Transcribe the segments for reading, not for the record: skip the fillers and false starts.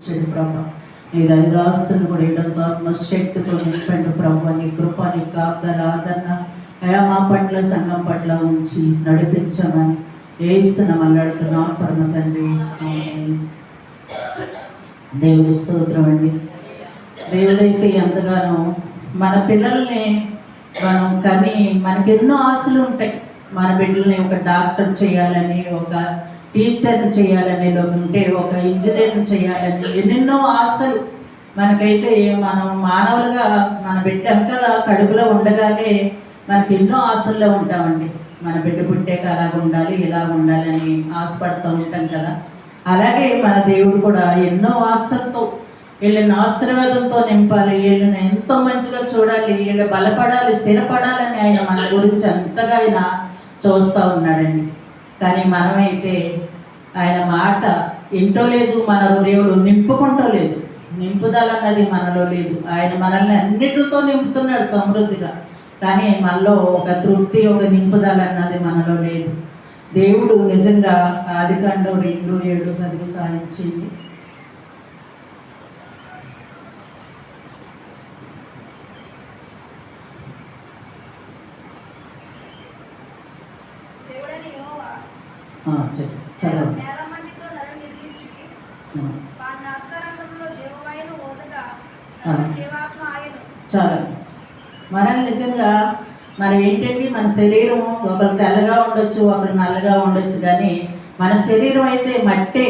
చెడు ప్రభా నీ దయదాసులు కూడా ఇడంతో ఆత్మశక్తితో నింపండి ప్రభా. నీ కృప, నీ కాపుదల, ఆదరణ అయా మా పట్ల, సంఘం పట్ల ఉంచి నడిపించమని యేసుని మళ్ళాడుతున్నాం పరమ తండ్రి. దేవుడి స్తోత్రం అండి. దేవుడైతే ఎంతగానో మన పిల్లల్ని మనం కానీ మనకి ఎన్నో ఆశలు ఉంటాయి. మన బిడ్డల్ని ఒక డాక్టర్ చేయాలని, ఒక టీచర్ని చేయాలని ఉంటే, ఒక ఇంజనీర్ని చేయాలని ఎన్నెన్నో ఆశలు మనకైతే. మనం మానవులుగా మన బిడ్డ అంతా కడుపులో ఉండగానే మనకి ఎన్నో ఆశల్లో ఉంటామండి. మన బిడ్డ పుట్టాక అలాగ ఉండాలి, ఇలా ఉండాలి అని ఆశపడుతూ ఉంటాం కదా. అలాగే మన దేవుడు కూడా ఎన్నో ఆశలతో వీళ్ళని ఆశీర్వాదంతో నింపాలి, వీళ్ళని ఎంతో మంచిగా చూడాలి, వీళ్ళు బలపడాలి, స్థిరపడాలని ఆయన మన గురించి అంతగా ఆయన చూస్తూ ఉన్నాడండి. కానీ మనమైతే ఆయన మాట వింటో లేదు, మన హృదయంలో నింపుకుంటూ లేదు. నింపుదల అన్నది మనలో లేదు. ఆయన మనల్ని అన్నిటితో నింపుతున్నాడు సమృద్ధిగా, కానీ మనలో ఒక తృప్తి, ఒక నింపుదల అన్నది మనలో లేదు. దేవుడు నిజంగా ఆదికాండం 2:7 చదివి సాధించింది. చాలా మనల్ని నిజంగా మనం ఏంటంటే మన శరీరం ఒకరు తెల్లగా ఉండొచ్చు, ఒకరు నల్లగా ఉండొచ్చు, కానీ మన శరీరం అయితే మట్టే.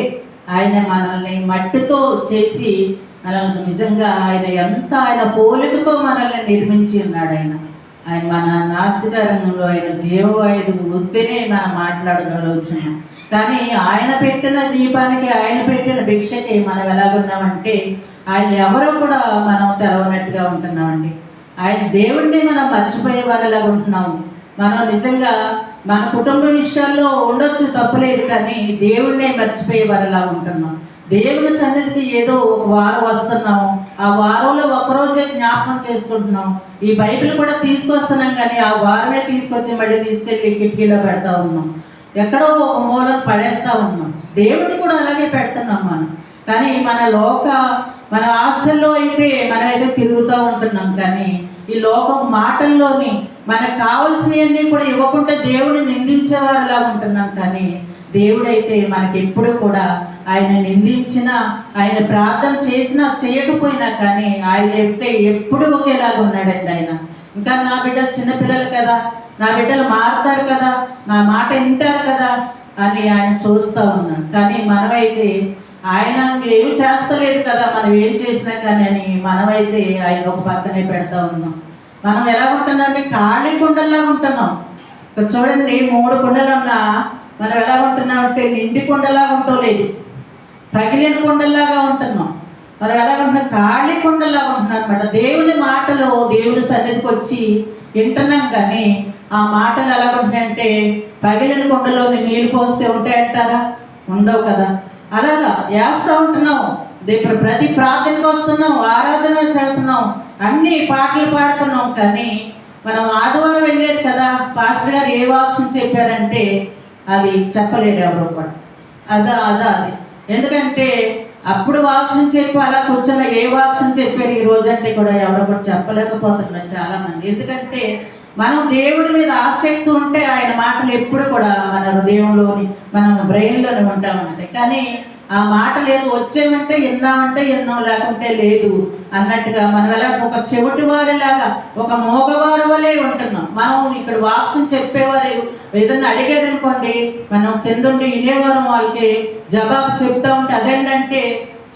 ఆయన మనల్ని మట్టితో చేసి మనల్ని నిజంగా ఆయన పోలికతో మనల్ని నిర్మించి ఉన్నాడు. ఆయన మన నాసికారంగంలో ఆయన జీవవాయువు వృత్తినే మనం మాట్లాడగలుగుతున్నాం. కానీ ఆయన పెట్టిన దీపానికి, ఆయన పెట్టిన భిక్షకి మనం ఎలాగున్నామంటే ఆయన ఎవరో కూడా మనం తెలవనట్టుగా ఉంటున్నామండి. ఆయన దేవుణ్ణి మనం మర్చిపోయే వారిలాగా ఉంటున్నాము. మనం నిజంగా మన కుటుంబ విషయాల్లో ఉండొచ్చు, తప్పులేదు, కానీ దేవుణ్ణే మర్చిపోయే వారిలా ఉంటున్నాం. దేవుని సన్నిధికి ఏదో ఒక వారం వస్తున్నాము, ఆ వారంలో ఒక్కరోజే జ్ఞాపకం చేసుకుంటున్నాం. ఈ బైబిల్ కూడా తీసుకొస్తున్నాం, కానీ ఆ వారమే తీసుకొచ్చి మళ్ళీ తీసుకెళ్ళి కిటికీలో పెడతా ఉన్నాం, ఎక్కడో ఒక మూలను పడేస్తూ ఉన్నాం. దేవుడిని కూడా అలాగే పెడుతున్నాం మనం. కానీ మన ఆశల్లో అయితే మనమైతే తిరుగుతూ ఉంటున్నాం. కానీ ఈ లోకం మాటల్లోని మనకు కావలసినవన్నీ కూడా ఇవ్వకుండా దేవుడిని నిందించేవారిలా ఉంటున్నాం. కానీ దేవుడైతే మనకి ఎప్పుడు కూడా ఆయన నిందించినా, ఆయన ప్రార్థన చేసినా చేయకపోయినా కానీ ఆయన చెప్తే ఎప్పుడు ఒకేలాగా ఉన్నాడండి ఆయన. ఇంకా నా బిడ్డలు చిన్నపిల్లలు కదా, నా బిడ్డలు మారుతారు కదా, నా మాట వింటారు కదా అని ఆయన చూస్తూ ఉన్నాడు. కానీ మనమైతే ఆయన ఏమి చేస్తలేదు కదా, మనం ఏం చేసినా కానీ అని మనమైతే ఆయన ఒక పక్కనే పెడతా ఉన్నాం. మనం ఎలా ఉంటున్నాం అంటే ఖాళీ కుండల్లాగా ఉంటున్నాం. ఇక్కడ చూడండి, 3 కుండలు ఉన్నా మనం ఎలా ఉంటున్నాం అంటే నిండి కుండలాగా ఉంటలేదు, పగిలిన కుండల్లాగా ఉంటున్నాం. మనం ఎలా ఉంటున్నాం, ఖాళీ కుండల్లాగా ఉంటున్నాం అనమాట. దేవుని మాటలు దేవుని సన్నిధికి వచ్చి వింటున్నాం, కానీ ఆ మాటలు ఎలా ఉంటున్నాయంటే పగిలిన కుండలోని నీళ్ళు పోస్తే ఉంటాయంటారా? ఉండవు కదా. అలాగా వేస్తూ ఉంటున్నాం. ఇప్పుడు ప్రతి ప్రార్థనకు వస్తున్నాం, ఆరాధన చేస్తున్నాం, అన్ని పాటలు పాడుతున్నాం, కానీ మనం ఆదివారం వెళ్ళేది కదా, పాస్టర్ గారు ఏ వాక్యం చెప్పారంటే అది చెప్పలేరు ఎవరు కూడా. అది ఎందుకంటే అప్పుడు వాక్యం చెప్పి అలా కూర్చొని ఏ వాక్యం చెప్పారు ఈ రోజు అంటే కూడా ఎవరు కూడా చెప్పలేకపోతున్నారు చాలామంది. ఎందుకంటే మనం దేవుడి మీద ఆసక్తి ఉంటే ఆయన మాటలు ఎప్పుడు కూడా మన హృదయంలోని, మన బ్రెయిన్లోని ఉంటా ఉంటాయి. కానీ ఆ మాటలు ఏదో వచ్చేమంటే విన్నామంటే విన్నాం, లేకుంటే లేదు అన్నట్టుగా మనం ఎలా ఒక చెవిటి వారిలాగా, ఒక మోగవారి వలే ఉంటున్నాం. మనం ఇక్కడ వాక్యం చెప్పేవారు ఏదన్నా అడిగారు అనుకోండి, మనం కిందుండి వినేవారు వాళ్ళకి జవాబు చెప్తా ఉంటే అదేంటంటే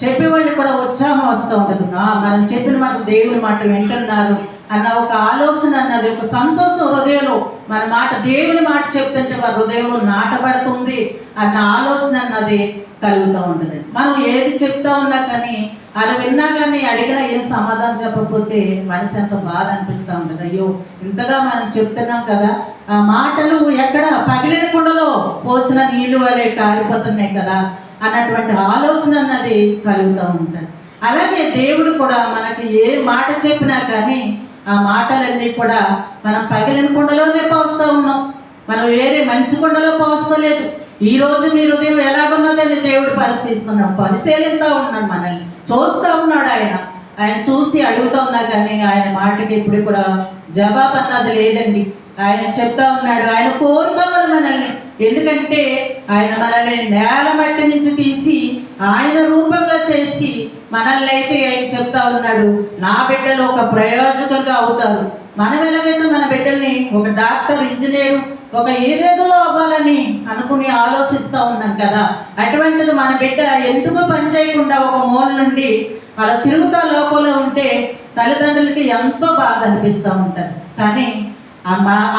చెప్పేవాళ్ళు కూడా ఉత్సాహం వస్తూ ఉంటుంది. మనం చెప్పిన మాట దేవుని మాట వింటున్నారు అన్న ఒక ఆలోచన అన్నది, ఒక సంతోషం హృదయంలో, మన మాట దేవుని మాట చెప్తుంటే వారి హృదయంలో నాటబడుతుంది అన్న ఆలోచన అన్నది కలుగుతూ ఉంటుంది. మనం ఏది చెప్తా ఉన్నా కానీ అది విన్నా కానీ అడిగినా ఏం సమాధానం చెప్పకపోతే మనసు ఎంతో బాధ అనిపిస్తూ ఉంటుంది. అయ్యో ఇంతగా మనం చెప్తున్నాం కదా, ఆ మాటలు ఎక్కడ పగిలిన కుండలో పోసిన నీళ్ళు వలె కారిపోతున్నాయి కదా అన్నటువంటి ఆలోచన అన్నది కలుగుతూ ఉంటుంది. అలాగే దేవుడు కూడా మనకి ఏ మాట చెప్పినా కానీ ఆ మాటలన్నీ కూడా మనం పగిలిన కుండలోనే పోస్తూ ఉన్నాం. మనం వేరే మంచి కుండలో పోస్తలేదు. ఈ రోజు మీ హృదయం ఎలాగున్నదని దేవుడు పరిశీలిస్తూ ఉన్నాడు, మనల్ని చూస్తూ ఉన్నాడు. ఆయన చూసి అడుగుతూ ఉన్నా కానీ ఆయన మాటకి ఇప్పుడు కూడా జవాబు అన్నది లేదండి. ఆయన చెప్తా ఉన్నాడు, ఆయన కోరుకోవాలి మనల్ని. ఎందుకంటే ఆయన మనల్ని నేల మట్టి నుంచి తీసి ఆయన రూపంగా చేసి మనల్ని అయితే ఆయన చెప్తా ఉన్నాడు, నా బిడ్డలు ఒక ప్రయోజకులుగా అవుతారు. మనం ఎలాగైతే మన బిడ్డల్ని ఒక డాక్టర్, ఇంజనీరు, ఒక ఏదేదో అవ్వాలని అనుకుని ఆలోచిస్తూ ఉన్నాం కదా, అటువంటిది మన బిడ్డ ఎందుకు పని చేయకుండా ఒక మూల నుండి అలా తిరుగుతా లోపల ఉంటే తల్లిదండ్రులకి ఎంతో బాధ అనిపిస్తూ ఉంటుంది. కానీ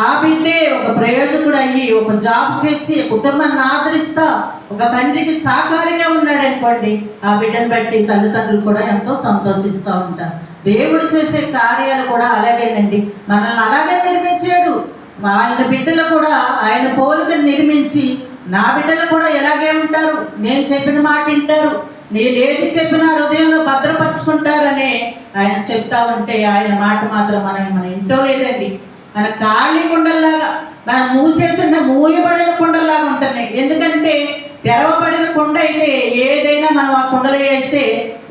ఆ బిడ్డే ఒక ప్రయోజకుడు అయ్యి ఒక జాబ్ చేసి కుటుంబాన్ని ఆదరిస్తా ఒక తండ్రికి సహకారిగా ఉన్నాడు అనుకోండి, ఆ బిడ్డను బట్టి తల్లిదండ్రులు కూడా ఎంతో సంతోషిస్తూ ఉంటారు. దేవుడు చేసే కార్యాలు కూడా అలాగేనండి. మనల్ని అలాగే నిర్మించాడు. ఆయన బిడ్డలు కూడా ఆయన పోలిక నిర్మించి నా బిడ్డలు కూడా ఎలాగే ఉంటారు, నేను చెప్పిన మాట వింటారు, నేను ఏది చెప్పినా హృదయంలో భద్రపరుచుకుంటారని ఆయన చెప్తా ఉంటే ఆయన మాట మాత్రం మనం ఇంటో లేదండి. మన ఖాళీ కుండల్లాగా, మనం మూసేసిన మూయబడిన కుండల్లాగా ఉంటున్నాయి. ఎందుకంటే తెరవబడిన కుండ అయితే ఏదైనా మనం ఆ కుండలో వేస్తే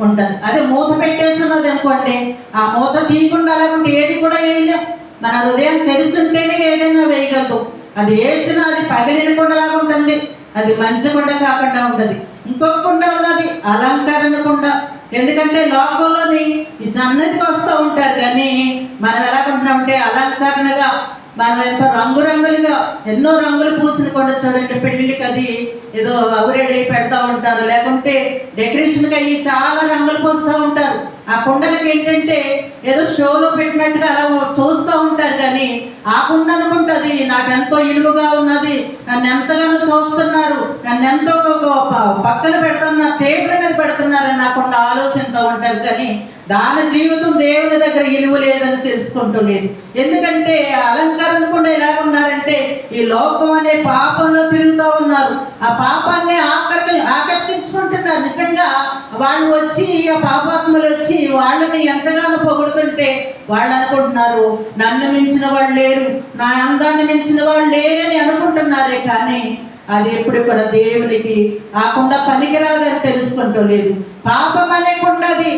ఉంటుంది. అదే మూత పెట్టేస్తున్నది అనుకోండి, ఆ మూత తీయకుండా అలాగుంటే ఏది కూడా వేయలేం. మన హృదయం తెరుస్తుంటేనే ఏదైనా వేయగలదు. అది వేసినా అది పగిలిన కుండలాగా ఉంటుంది, అది మంచి కుండ కాకుండా ఉంటుంది. ఇంకొక కుండ ఉన్నది అలంకరణ కుండ. ఎందుకంటే లోకంలోని ఈ సన్నిధికి వస్తూ ఉంటారు, కానీ మనం ఎలాగుంటున్నామంటే అలంకరణగా, మనం ఎంతో రంగురంగులుగా ఎన్నో రంగులు పూసిన కొండ చూడండి. పెళ్ళిళ్ళకి అది ఏదో అవురెడీ పెడతా ఉంటారు, లేకుంటే డెకరేషన్కి అయ్యి చాలా రంగులు పూస్తూ ఉంటారు. ఆ కుండలకి ఏంటంటే ఏదో షోలో పెట్టినట్టుగా అలా చూస్తూ ఉంటారు, కానీ ఆ కుండ అనుకుంటుంది నాకెంతో ఇలువగా ఉన్నది, నన్ను ఎంతగానో చూస్తున్నారు, నన్ను ఎంతో పక్కన పెడుతున్నారు, టేబుల్ మీద పెడుతున్నారని నా కుండ ఆలోచిస్తూ ఉంటారు. కానీ దాని జీవితం దేవుని దగ్గర ఇలువ లేదని తెలుసుకుంటూ లేదు. ఎందుకంటే అలంకరణ కూడా ఎలా ఉన్నారంటే ఈ లోకం అనే పాపంలో తిరుగుతూ ఉన్నారు. ఆ పాపాన్ని ఆకర్షించుకుంటున్నారు. నిజంగా వాళ్ళు వచ్చి ఆ పాపాత్మలు వచ్చి వాళ్ళని ఎంతగానో పొగుడుతుంటే వాళ్ళు అనుకుంటున్నారు నన్ను మించిన వాళ్ళు లేరు, నా అందాన్ని మించిన వాళ్ళు లేరని అనుకుంటున్నారే. కానీ అది ఎప్పుడు కూడా దేవునికి ఆ కుండ పనికిరాదని తెలుసుకుంటూ లేదు. పాపం అనే కుండ అది